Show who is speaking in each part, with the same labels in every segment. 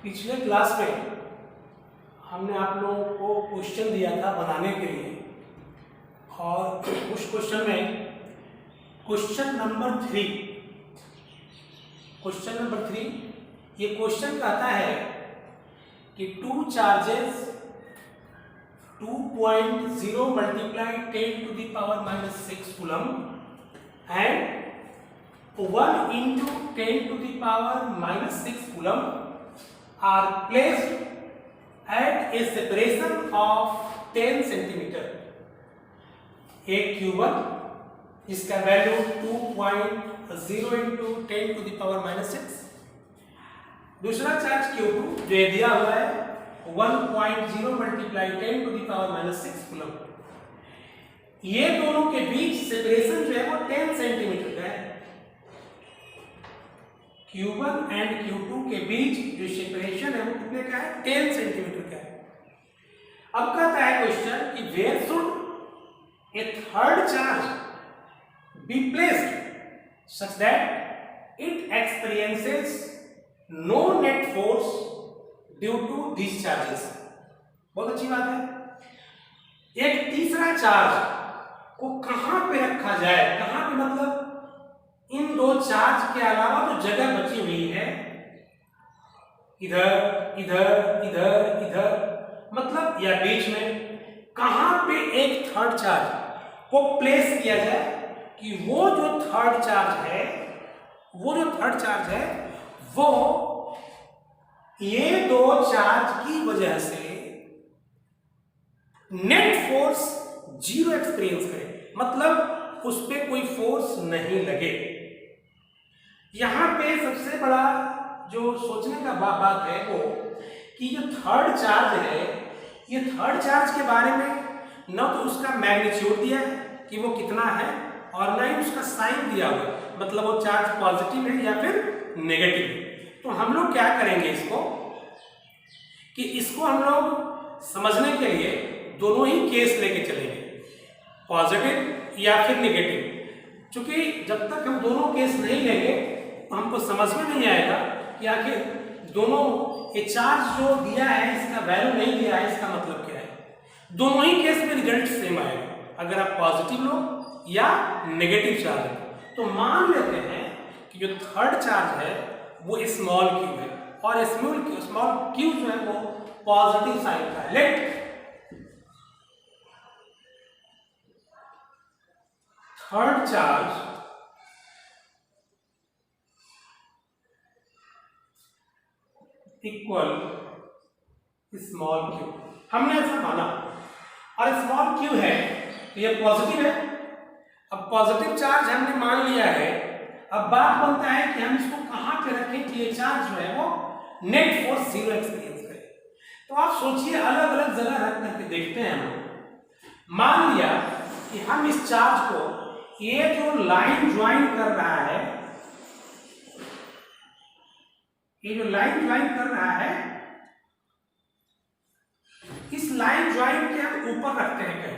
Speaker 1: पिछले क्लास में हमने आप लोगों को क्वेश्चन दिया था बनाने के लिए, और उस क्वेश्चन में क्वेश्चन नंबर 3 ये क्वेश्चन कहता है कि 2 charges 2.0 multiply 10 to the power -6 coulomb and 1 into 10 to the power -6 coulomb are placed at a separation of 10 centimetre. एक क्यूबन जिसका value 2.0 into 10 to the power -6, दूसरा चार्ज Q2 जो दिया हुआ है 1.0 multiply 10 to the power -6 coulomb. ये दोनों के बीच सेपरेशन जो है वो 10 सेंटीमीटर का है। Q1 एंड Q2 के बीच जो सेपरेशन है वो कितने का है? 10 सेंटीमीटर का है। अब कहता है क्वेश्चन कि where should a third charge be placed such that it experiences no net force due to this charges. बहुत अच्छी बात है। एक तीसरा चार्ज को कहां पे रखा जाए? कहां पे मतलब इन दो चार्ज के अलावा जो जगह बची हुई है, इधर इधर इधर इधर, मतलब या बीच में कहां पे एक थर्ड चार्ज को प्लेस किया जाए कि वो जो थर्ड चार्ज है वो ये दो चार्ज की वजह से नेट फोर्स 0 एक्सपीरियंस करे, मतलब उस पर कोई फोर्स नहीं लगे। यहां पे सबसे बड़ा जो सोचने का बात है वो कि जो थर्ड चार्ज है, ये थर्ड चार्ज के बारे में न तो उसका मैग्नीट्यूड दिया है कि वो कितना है, और न ही उसका साइन दिया हुआ, मतलब वो चार्ज पॉजिटिव है या फिर नेगेटिव है। तो हम लोग क्या करेंगे इसको हम लोग समझने के लिए दोनों ही केस लेके चलेंगे, पॉजिटिव या फिर नेगेटिव। क्योंकि जब तक हम दोनों केस नहीं लेंगे तो हमको समझ में नहीं आएगा कि आखिर दोनों ये चार्ज जो दिया है इसका वैल्यू नहीं दिया है, इसका मतलब क्या है। दोनों ही केस में रिजल्ट सेम आएगा अगर आप पॉजिटिव लो या नेगेटिव चार्ज है। तो मान लेते हैं कि जो थर्ड चार्ज है वो स्मॉल क्यू है, और स्मॉल क्यू जो है वो पॉजिटिव साइन का है। Let third charge equal small Q, हमने ऐसा माना, और स्मॉल क्यू है तो ये पॉजिटिव है। अब पॉजिटिव चार्ज हमने मान लिया है, अब बात बनता है कि हम इसको कहां पे रखें कि ये चार्ज जो है वो नेट फोर्स 0 एक्सपीरियंस करे। तो आप सोचिए, अलग अलग जगह रख करके देखते हैं हम। मान लिया कि हम इस चार्ज को, ये जो लाइन ज्वाइन कर रहा है, ये जो लाइन ज्वाइन कर रहा है, इस लाइन ज्वाइन के हम ऊपर रखते हैं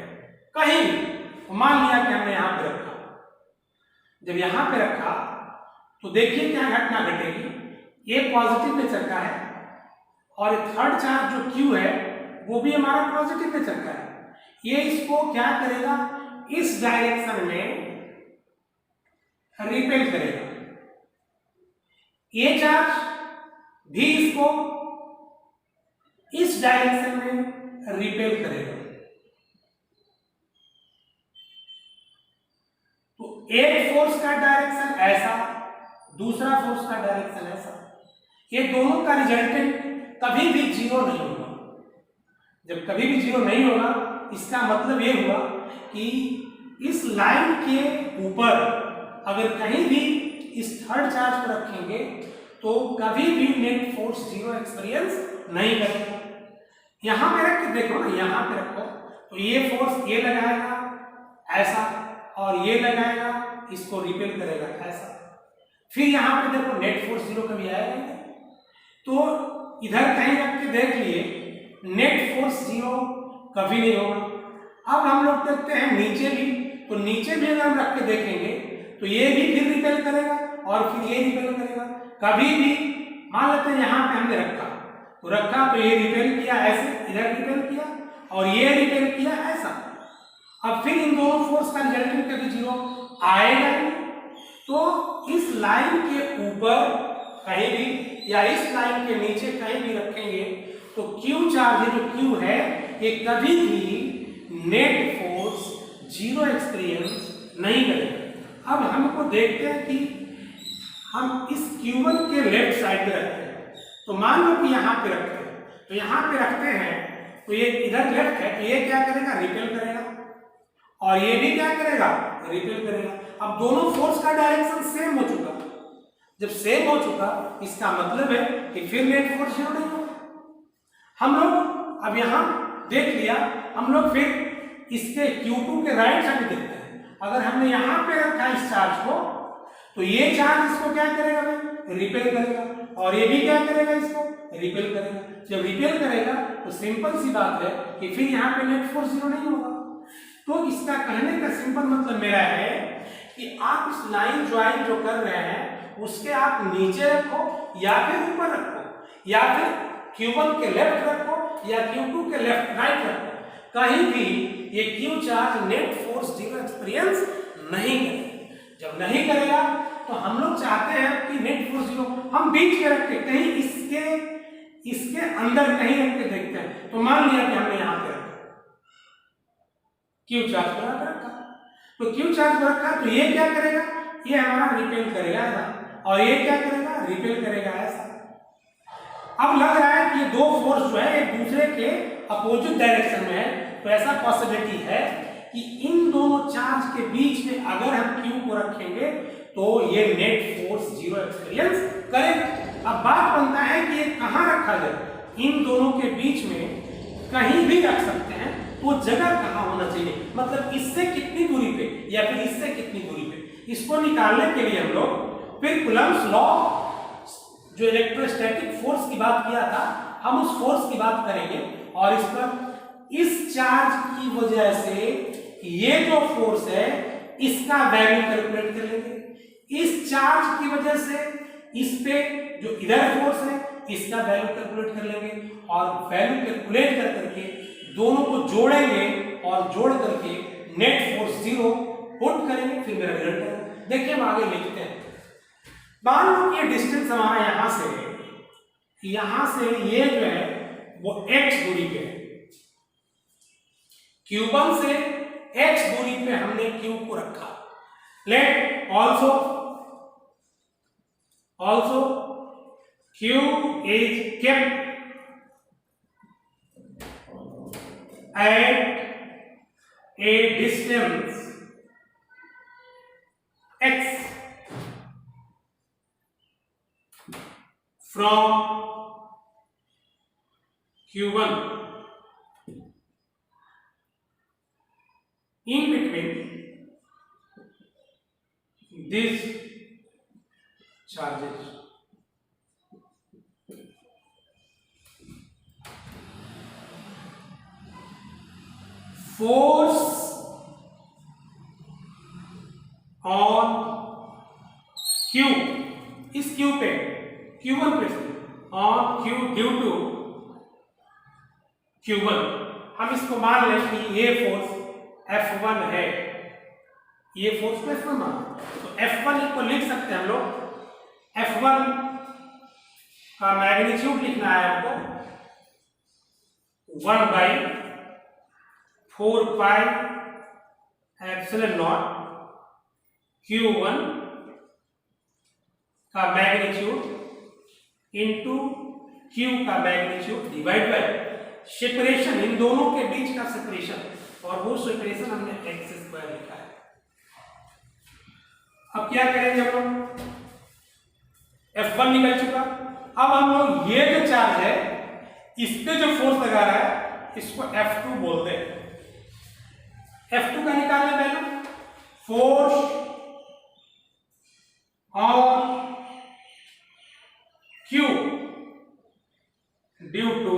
Speaker 1: कहीं। मान लिया कि हमने यहां पे रखा, जब यहां पे रखा तो देखिए क्या घटना घटेगी। ये पॉजिटिव नेचर का है और थर्ड चार्ज जो क्यू है वो भी हमारा पॉजिटिव नेचर का है। ये इसको क्या करेगा? इस डायरेक्शन में रिपेल करेगा। ये चार्ज भी इसको इस डायरेक्शन में रिपेल करेगा। तो एक फोर्स का डायरेक्शन ऐसा, दूसरा फोर्स का डायरेक्शन ऐसा, ये दोनों का रिजल्टेंट कभी भी 0 नहीं होगा। जब कभी भी 0 नहीं होगा, इसका मतलब ये हुआ कि इस लाइन के ऊपर अगर कहीं भी इस थर्ड चार्ज को रखेंगे तो कभी भी नेट फोर्स 0 एक्सपीरियंस नहीं करेगा। यहां पे रख के देखो ना, यहां पे रखो तो ये फोर्स ये लगाएगा ऐसा, और ये लगाएगा इसको रिपेल करेगा ऐसा। फिर यहां पे देखो नेट फोर्स 0 कभी आएगा नहीं। तो इधर कहीं रख के देख लिए, नेट फोर्स 0 कभी नहीं होगा। अब हम लोग देखते हैं नीचे भी, तो नीचे भी अगर हम रख के देखेंगे तो ये भी फिर रिपेल करेगा और फिर ये रिपेल करेगा। कभी भी मान लेते हैं यहां पे हमने रखा, तो रखा तो ये रिपेल किया ऐसे, इधर रिपेल किया और ये रिपेल किया ऐसा। अब फिर इन दोनों फोर्स का रिजल्टेंट कभी जीरो आएगा नहीं। तो इस लाइन के ऊपर कहीं भी या इस लाइन के नीचे कहीं भी रखेंगे तो क्यू चार्ज जो क्यू है ये कभी भी नेट फोर्स जीरो एक्सपीरियंस नहीं करेगा। अब हमको देखते हैं कि हम इस Q1 के लेफ्ट साइड पे रखते हैं, तो मान लो कि यहाँ पे रखते हैं, तो यहाँ पे रखते हैं तो ये इधर लेफ्ट है, तो ये क्या करेगा, रिपेल करेगा और ये भी क्या करेगा, रिपेल करेगा। अब दोनों फोर्स का डायरेक्शन सेम हो चुका। जब सेम हो चुका इसका मतलब है कि फिर नेट फोर्स जीरो नहीं होगा। हम लोग अब यहाँ देख लिया, हम लोग फिर इसके Q2 के राइट साइड देखते हैं। अगर हमने यहाँ पे रखा इस चार्ज को तो ये चार्ज इसको क्या करेगा, रिपेल करेगा और ये भी क्या करेगा, इसको रिपेल करेगा। जब रिपेल करेगा तो सिंपल सी बात है कि फिर यहाँ पे नेट फोर्स जीरो नहीं होगा। तो इसका कहने का सिंपल मतलब मेरा है कि आप इस लाइन ज्वाइन जो कर रहे हैं उसके आप नीचे रखो या फिर ऊपर रखो या फिर Q1 के लेफ्ट रखो या Q2 के लेफ्ट राइट रखो, कहीं भी ये Q charge net force zero experience नहीं करेगा। जब नहीं करेगा तो हम लोग चाहते हैं कि नेट फोर्स जीरो हम बीच में रखते, कहीं इसके अंदर नहीं रख के देखते हैं। तो मान लिया कि हमने यहाँ पे रखा Q चार्ज पर रखा, तो Q चार्ज पर रखा तो ये क्या करेगा, ये हमारा रिपेल करेगा ऐसा और ये क्या करेगा, रिपेल करेगा ऐसा। अब लग रहा है कि ये दो फोर्स जो है एक दूसरे के अपोजिट डायरेक्शन में है, तो ऐसा पॉसिबिलिटी है कि इन दोनों चार्ज के बीच में अगर हम Q को रखेंगे तो ये नेट फोर्स जीरो एक्सपीरियंस करेगा। अब बात बनता है कि ये कहाँ रखा जाए, इन दोनों के बीच में कहीं भी रख सकते हैं, तो जगह कहाँ होना चाहिए, मतलब इससे कितनी दूरी पे या फिर इससे कितनी दूरी पे। इसको निकालने के लिए हम लोग फिर कूलम्ब्स लॉ जो इलेक्ट्रोस्टैटिक फोर्स की बात किया था, हम उस फोर्स की बात करेंगे और इस पर इस चार्ज की वजह से ये जो फोर्स है इसका वैल्यू कैलकुलेट कर लेंगे। इस चार्ज की वजह से इस पे जो इधर फोर्स है इसका वैल्यू कैलकुलेट कर लेंगे और वैल्यू कैलकुलेट कर करके दोनों को जोड़ेंगे और जोड़ करके नेट फोर्स जीरो पुट करेंगे, फिर मेरा रिजल्ट है। देखिए हम आगे लिखते हैं। मान लो कि ये डिस्टेंस हमारा यहां से ये जो है वो x दूरी पे है, Q1 से x दूरी पे हमने Q को रखा। Let also Q is kept at a distance x from Q1 in between these charges. Force on Q, इस Q पे Q1 पे on Q due to Q1, हम इसको मान लें कि ये फोर्स F1 है, ये फोर्स को F1 मान, तो F1 को लिख सकते हैं हम लोग। F1 का मैग्नीट्यूड लिखना है आपको 1/4 पाई एप्सिलॉन नॉट Q1 का मैग्नीट्यूड इनटू Q का मैग्नीट्यूड डिवाइड बाय सेपरेशन, इन दोनों के बीच का सेपरेशन, और वो सेपरेशन हमने x² लिखा है। अब क्या करेंगे हम लोग, F1 निकल चुका। अब हम लोग ये जो चार्ज है इस पे जो फोर्स लगा रहा है इसको F2 बोलते हैं। F2 का निकालना value, force on Q due to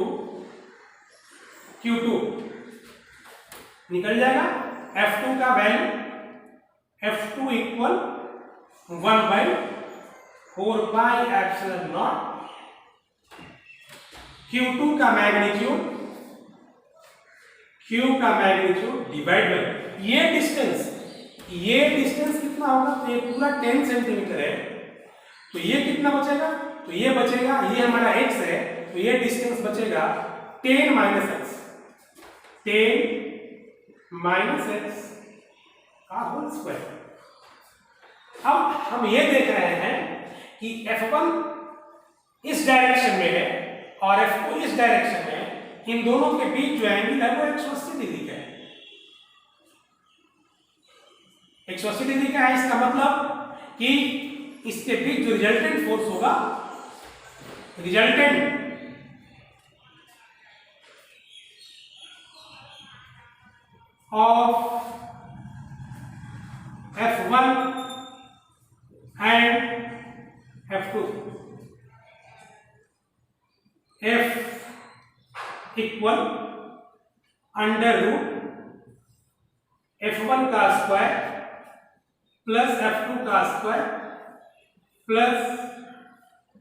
Speaker 1: Q2 निकल जाएगा। F2 का value F2 equal 1/4 pi epsilon not Q2 का मैग्नीट्यूड डिवाइड बाय ये डिस्टेंस कितना होगा, तो ये पूरा 10 सेंटीमीटर है, तो ये कितना बचेगा, तो ये बचेगा, ये हमारा x है, तो ये डिस्टेंस बचेगा 10 माइनस x का होल स्क्वायर। अब हम ये देख रहे हैं कि F1 इस डायरेक्शन में है और F2 इस डायरेक्शन में है, इन दोनों के बीच जो एंगल है वो 180 डिग्री का है। 180 डिग्री का है, इसका मतलब कि इसके बीच जो रिजल्टेंट फोर्स होगा, resultant of F1 and F2, F equal under root F1 का स्क्वायर प्लस F2 का square plus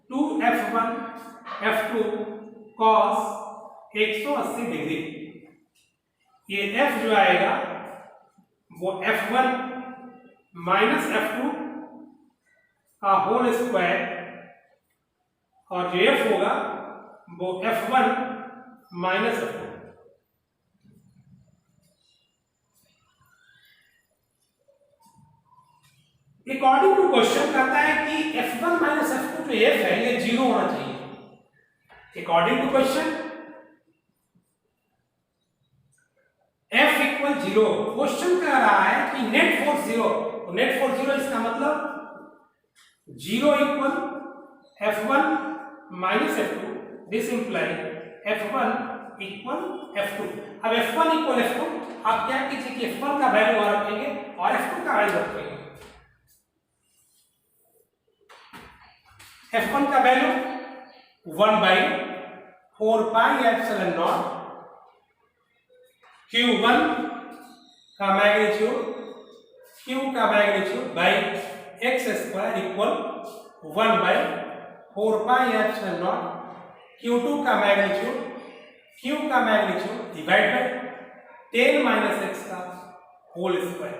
Speaker 1: 2F1 F2 cos 180 degree. ये F जो आएगा वो F1 माइनस F2 का होल स्क्वायर और जो F होगा वो F1 minus F2। According to question कहता है कि F1 माइनस F2 जो F है ये 0 होना चाहिए। According to question F equal 0, question कह रहा है कि नेट फोर्स 0, तो नेट फोर्स 0 इसका मतलब 0 equal F1 minus F2, this imply F1 equal F2। अब F1 इक्वल F2 आप क्या कीजिए कि F1 का वैल्यू वहां रखेंगे और F2 का वैल्यू रखेंगे। F1 का value 1/4 pi epsilon not Q1 का magnitude by x square equal 1/4 pi epsilon not Q2 का magnitude divide bye 10 minus x का होल स्क्वायर।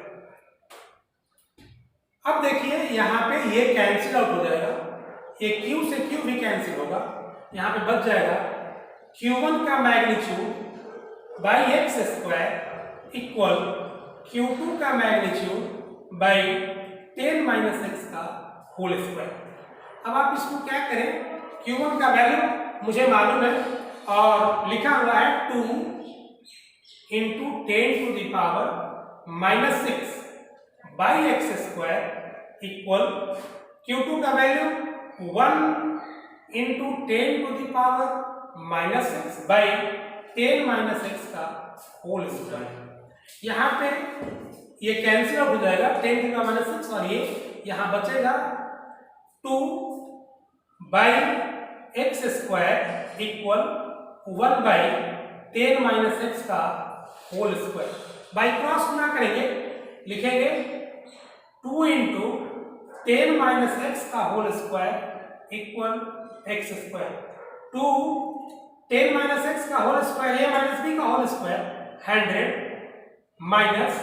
Speaker 1: अब देखिए यहां पे ये कैंसिल आउट हो जाएगा, ये Q से Q भी कैंसिल होगा, यहां पे बच जाएगा Q1 का magnitude by x square equal Q2 का मैग्नीट्यूड बाई 10 माइनस x का होल स्क्वायर। अब आप इसको क्या करें, Q1 का वैल्यू मुझे मालूम है और लिखा हुआ है 2 into 10 to the power minus 6 by x square equal Q2 का value 1 into 10 to the power minus 6 by 10 minus x का होल स्क्वायर। यहाँ पे ये कैंसिल आउट हो जाएगा 10 टू द माइनस 6 और ये यहाँ बचेगा 2 by x square equal 1 by 10 minus x का होल स्क्वायर। बाई क्रॉस ना करेंगे, लिखेंगे 2 इंटू 10 माइनस x का whole square equal x square. 2 10 minus x का whole square a minus b का whole square 100 minus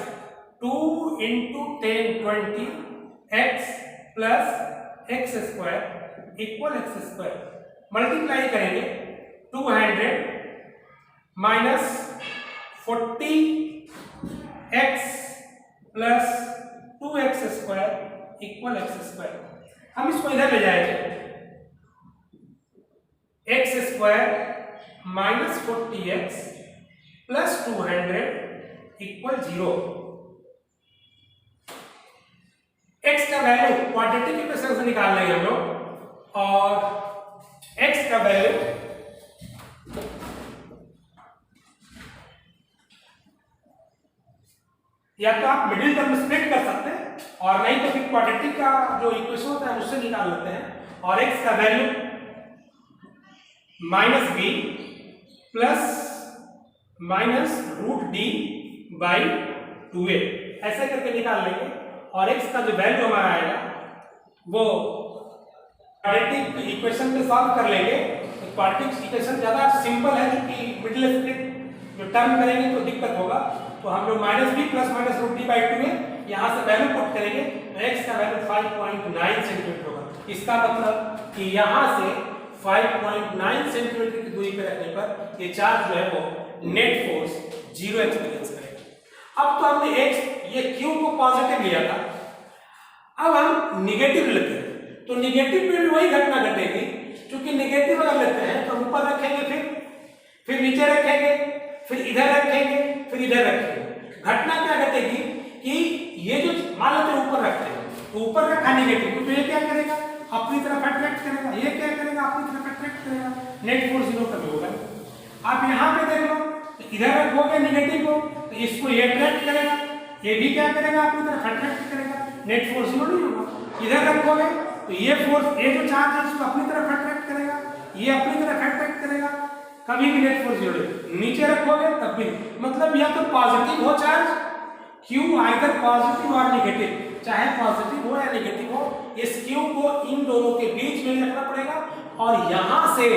Speaker 1: 2 into 10 20 x plus x square equal x square. Multiply करेंगे 200 minus 40 x plus 2x square equal x square. हम इसको इधर ले जाएंगे, x square minus 40x plus 200 equal 0। x का value quadratic equation से निकाल लेंगे हम लोग और x का वैल्यू या तो आप मिडिल टर्म स्प्लिट कर सकते हैं और नहीं तो फिर क्वाड्रेटिक का जो इक्वेशन होता है उससे निकाल लेते हैं और x का value minus b plus minus root D by 2a ऐसे करके निकाल लेंगे और x का जो वैल्यू हमारा आएगा वो क्वाड्रेटिक इक्वेशन पे सॉल्व कर लेंगे तो क्वाड्रेटिक इक्वेशन ज़्यादा सिंपल है, क्योंकि मिडिल स्प्लिट जो टर्म करेंगे तो दिक्कत होगा। तो हम लोग -b plus minus root D by 2 में यहाँ से वैल्यू पुट करेंगे तो x का वैल्यू 5.9 सेंटीमीटर होगा। इसका मतलब कि यहाँ से 5.9 सेंटीमीटर की दूरी पे रखने पर ये चार्ज जो है वो नेट फोर्स 0 एक्सपीरियंस करेगा। अब तो हमने x ये q को पॉजिटिव लिया था, अब हम निगेटिव लेते हैं तो निगेटिव पे भी वही घटना घटेगी, क्योंकि निगेटिव अगर लेते हैं तो ऊपर रखेंगे, फिर नीचे रखेंगे, फिर इधर रखेंगे, फिर इधर रखेंगे। घटना क्या घटेगी कि ये जो मान लेते हैं ऊपर रखते हैं तो ऊपर रखा निगेटिव, तो ये क्या करेगा अपनी तरफ अट्रैक्ट करेगा, ये क्या करेगा अपनी तरफ अट्रैक्ट करेगा, नेट फोर्स 0 कभी होगा। आप यहाँ पे देख लो तो इधर रखोगे निगेटिव को तो इसको ये अट्रैक्ट करेगा, ये भी क्या करेगा अपनी तरफ अट्रैक्ट करेगा, नेट फोर्स 0 नहीं होगा। इधर रखोगे तो ये फोर्स, ये जो चार्ज है इसको अपनी तरफ अट्रैक्ट करेगा, ये अपनी तरफ अट्रैक्ट करेगा, कभी भी नेट फोर्स 0। नीचे रखोगे तब भी, मतलब या तो पॉजिटिव हो चार्ज Q आइदर पॉजिटिव और नेगेटिव, चाहे पॉजिटिव हो या नेगेटिव हो, इस Q को इन दोनों के बीच में रखना पड़ेगा और यहां से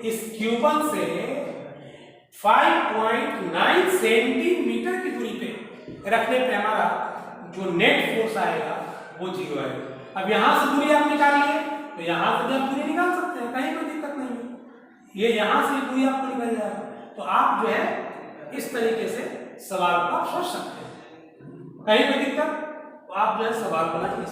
Speaker 1: इस Q1 से 5.9 सेंटीमीटर की दूरी पे रखने पे हमारा जो नेट फोर्स आएगा वो 0 आएगा। अब यहां से दूरी आप निकालिए तो यहां से भी आप दूरी निकाल सकते हैं, कहीं कोई दिक्कत नहीं है, ये यहां से दूरी आपको निकल जाएगा। तो आप जो है इस तरीके से सवाल को आप सोच सकते हैं, कहीं कोई दिक्कत तो आप जो है सवाल बनाइए।